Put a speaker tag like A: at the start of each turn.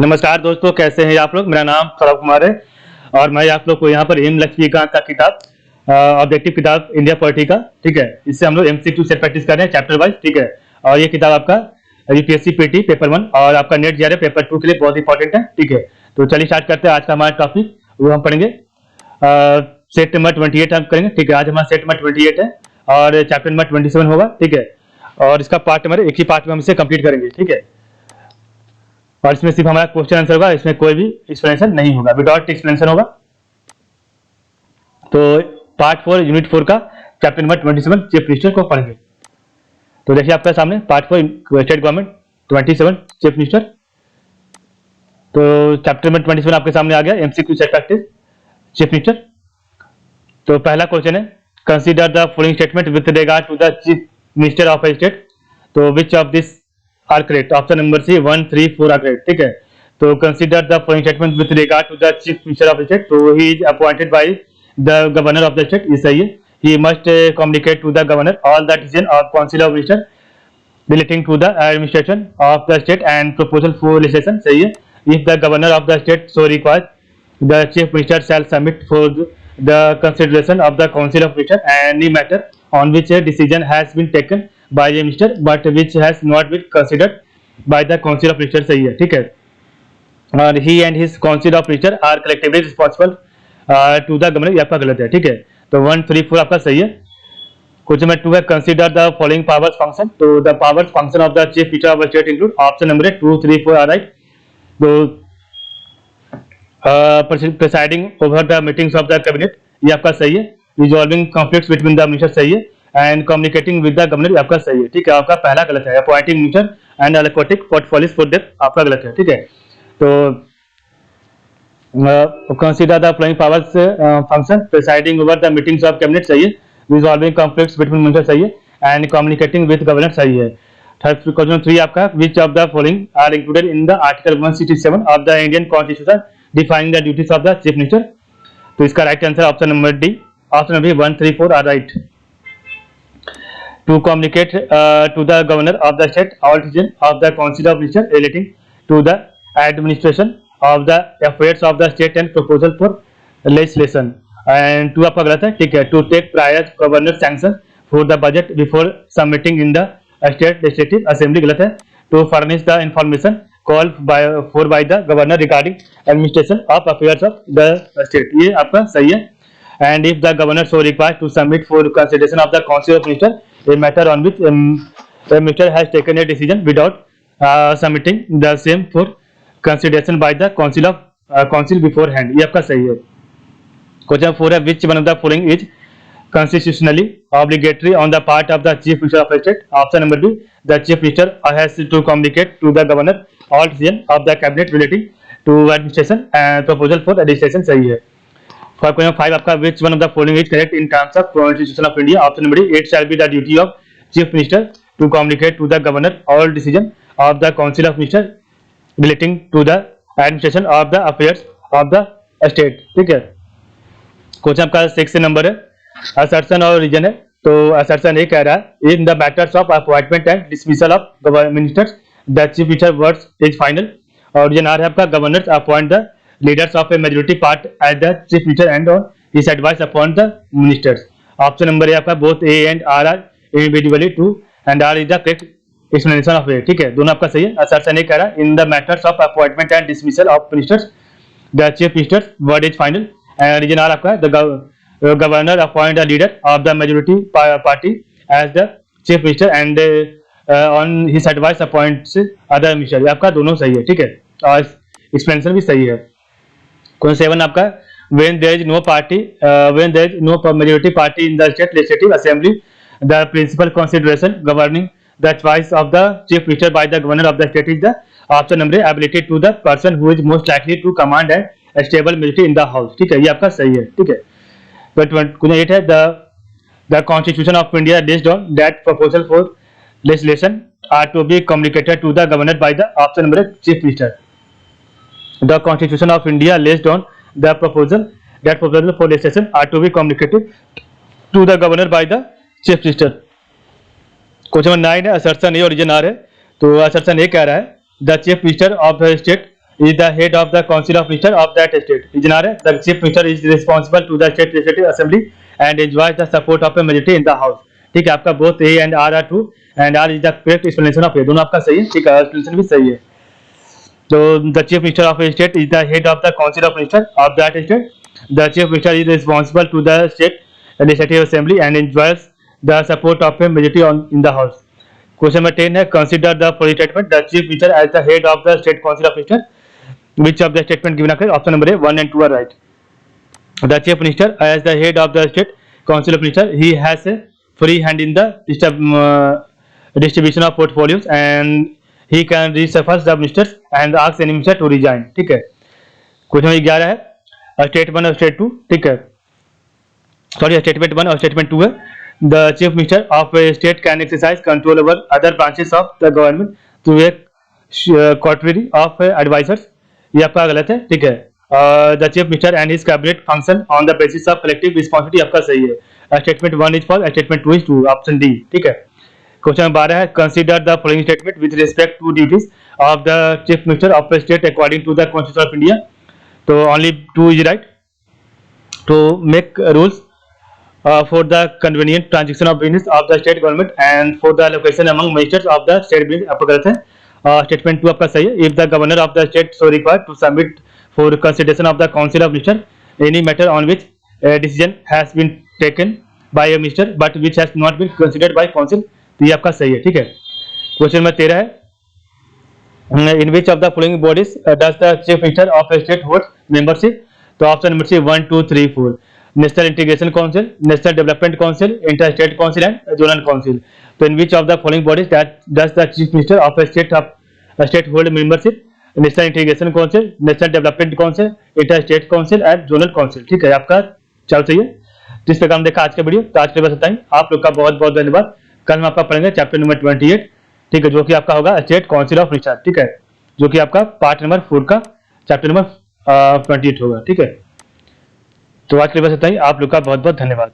A: नमस्कार दोस्तों, कैसे हैं आप लोग। मेरा नाम सौरभ कुमार है और मैं आप लोग को यहाँ पर एम लक्ष्मीकांत का किताब ऑब्जेक्टिव किताब इंडिया पॉलिटी का, ठीक है। इससे हम लोग एमसीक्यू से प्रैक्टिस कर रहे हैं चैप्टर वाइज, ठीक है। और ये किताब आपका यूपीएससी पीटी पेपर 1 और आपका नेट जीआरए पेपर 2 के लिए बहुत इंपॉर्टेंट है, ठीक है। तो चलिए स्टार्ट करते हैं। आज का हमारा टॉपिक वो हम पढ़ेंगे सेट नंबर 28 हम करेंगे, ठीक है। आज हमारा सेट नंबर 28 है और चैप्टर नंबर 27 होगा, ठीक है। और इसका पार्ट नंबर एक ही पार्ट में हम इसे कंप्लीट करेंगे, ठीक है। और इसमें सिर्फ हमारा क्वेश्चन आंसर होगा, इसमें कोई भी एक्सप्लेनेशन नहीं होगा, विदाउट एक्सप्लेनेशन होगा। तो पार्ट 4 यूनिट 4 का चैप्टर नंबर 27 चीफ मिनिस्टर को पढ़ेंगे। तो देखिए आपका सामने part 4 state government 27 chief minister. तो चैप्टर नंबर 27 आपके सामने आ गया, MCQ set practice chief minister. तो पहला क्वेश्चन है, consider the following statement with regard to the chief minister of a state. तो which of this are correct. Option number C 1, 3, 4 are correct, ठीक है। तो consider the following statement with regard to the chief minister of state. तो he is appointed by the governor of the state, ये सही है। He must communicate to the governor all the decision of council of minister relating to the administration of the state and proposal for legislation, सही है। If the governor of the state so requires, the chief minister shall submit for the consideration of the council of minister any matter on which a decision has been taken by a minister but which has not been considered by the council of minister, सही है, ठीक है। और he and his council of minister are collectively responsible to the governor, ये आपका गलत है, ठीक है। तो 1, 3, 4 आपका सही है। क्वेश्चन नंबर 2 है, consider the following powers function. तो the powers function of the chief minister of state include. Option number 2, 3, 4 are right. तो presiding over the meetings of the cabinet, ये आपका सही है। Resolving conflicts between the minister, सही है। And communicating with the governor, आपका सही है, ठीक है। आपका पहला गलत है। Appointing minister and allocating portfolios for them, आपका गलत है, ठीक है। तो consider the following powers function, presiding over the meetings of cabinet, सही है। रिजॉल्विंग कॉन्फ्लिक्ट्स बिटवीन मिनिस्टर, सही है। एंड कम्युनिकेटिंग विद गवर्नर, सही है। थर्ड क्वेश्चन 3 आपका, which of the following are included in the article 167 of the Indian constitution defining the duties of the chief minister. तो इसका right answer option number D. Option number 1, 3, 4 are right. To communicate to the governor of the state all decision of the council of minister relating to the administration of the affairs of the state and proposal for legislation. And 2 आपका गलत है, ठीक है। To take prior governor sanction for the budget before submitting in the state legislative assembly, गलत है। To furnish the information call by the governor regarding administration of affairs of the state, ये आपका सही है। And if the governor so required to submit for consideration of the council of minister a matter on which minister has taken a decision without submitting the same for consideration by the council before hand, ये आपका सही है। Question 4 है, which one of the following is constitutionally obligatory on the part of the chief minister of a state। option number B, the chief minister has to communicate to the governor all decision of the cabinet relating to administration and proposal for legislation, सही है। For question 5 आपका, which one of the following is correct in terms of constitution of India। option number D, it shall be the duty of chief minister to communicate to the governor all decision of the council of minister relating to the administration of the affairs of the state, ठीक है। Question आपका 6 number है, assertion और reason है। तो assertion ये कह रहा है, in the matters of appointment and dismissal of ministers the chief minister words is final. और रीजन आर है आपका, governors appoint the leaders of a majority part as the chief minister and on his advice appoint the ministers. Option number A आपका, both A and R individually true and R is the correct explanation of A, ठीक है। दोनों आपका सही है। Assertion ये कह रहा है, in the matters of appointment and dismissal of ministers the chief minister word is final. And reason are आपका, the governor appoint a leader of the majority party as the chief minister and on his advice appoints other minister, आपका दोनों सही है, ठीक है। और explanation भी सही है। क्वेश्चन 7 आपका, when there is no majority party in the state legislative assembly, the principal consideration governing the choice of the chief minister by the governor of the state is the option number ability to the person who is most likely to command a stable majority in the house, ठीक है। ये आपका सही है, ठीक है। Question 8 है, the constitution of India based on that proposal for legislation are to be communicated to the governor by the option number chief minister। the constitution of India based on the proposal for legislation are to be communicated to the governor by the chief minister। Question 9 है, assertion A और reason R है। तो assertion A कह रहा है, the chief minister of the state is the head of the council of minister of that state. इजनार है, the chief minister is responsible to the state legislative assembly and enjoys the support of a majority in the house. ठीक है, आपका both A and R are true and R is the correct explanation of A. दोनों आपका सही है, ठीक है, explanation भी सही है. तो the chief minister of a state is the head of the council of minister of that state. The chief minister is responsible to the state legislative assembly and enjoys the support of a majority in the house. Question number 10 है, consider the following statement. The chief minister as the head of the state council of minister. Which of the statement given occurs? Option number A, 1 and 2 are right. The chief minister as the head of the state council of minister, he has a free hand in the distribution of portfolios and he can reshuffle the ministers and ask any minister to resign. ठीक है. Question number 11 है, state 1 और state 2. ठीक है, sorry, statement 1 और statement 2 है. The chief minister of a state can exercise control over other branches of the government through a coterie of advisors. ये आपका गलत है, ठीक है. The chief minister and his cabinet function on the basis of collective responsibility आपका सही है. Statement 1 is false, statement 2 is true, option D. ठीक है. क्वेश्चन नंबर 12 है, consider the following statement with respect to duties of the chief minister of a state according to the Constitution of India. तो only 2 is right. To make rules for the convenient transaction of business of the state government and for the allocation among ministers of the state business आपका गलत है. Statement 2 आपका सही है. If the governor of the state so required to submit for consideration of the council of minister any matter on which a decision has been taken by a minister but which has not been considered by council, तो ये आपका सही है, ठीक है. Question number 13 है, in which of the following bodies does the chief minister of a state hold membership? तो option number C 1, 2, 3, 4. National integration council, national development council, inter state council and zonal council. तो in which of the following bodies that does the chief minister of a state hold membership? National integration council, national development council, inter state council and zonal council. ठीक है, आपका चल सही है. तो इस प्रकार हम देखा आज का वीडियो. तो आज के लिए बस इतना ही. आप लोग का बहुत बहुत धन्यवाद. कल हम आपका पढ़ेंगे चैप्टर नंबर 28, ठीक है, जो कि आपका होगा स्टेट काउंसिल ऑफ मिनिस्टर. ठीक है, जो कि आपका पार्ट नंबर 4 का चैप्टर नंबर 28 होगा. ठीक है, तो आज के लिए बस इतना ही. आप लोग का बहुत बहुत धन्यवाद.